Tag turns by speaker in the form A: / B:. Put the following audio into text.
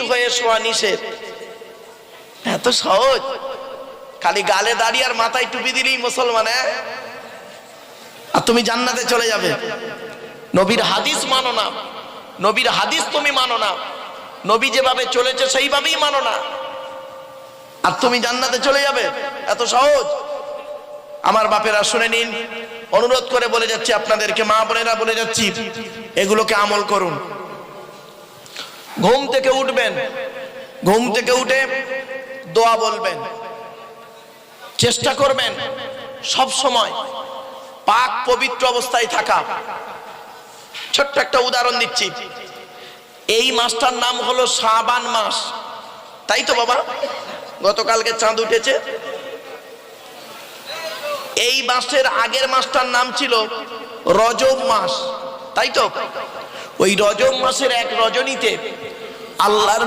A: হয়ে শোয়া নিষেধ। এত সহজ, খালি গালে দাঁড়িয়ে আর মাথায় টুপি দিলেই মুসলমান, আর তুমি জান্নাতে চলে যাবে। নবীর হাদিস মানো না, নবীর হাদিস তুমি মানো না, নবী যেভাবে চলেছে সেইভাবেই মানো না, আর তুমি জান্নাতে চলে যাবে। এত সহজ। আমার বাপেরা শুনে নিন, অনুরোধ করে বলে যাচ্ছি আপনাদেরকে, মা বোনেরা বলে যাচ্ছি, এগুলোকে আমল করুন। ঘুম থেকে উঠবেন, ঘুম থেকে উঠে দোয়া বলবেন, চেষ্টা করবেন সব সময় পাক পবিত্র অবস্থায় থাকা। ছোট্ট একটা উদাহরণ দিচ্ছি, এই মাসটার নাম হলো শাবান মাস, তাই তো বাবা? গতকালকে চাঁদ উঠেছে। এই মাসের আগের মাসটার নাম ছিল রজব মাস, তাই তো? ওই রজব মাসের এক রজনীতে আল্লাহর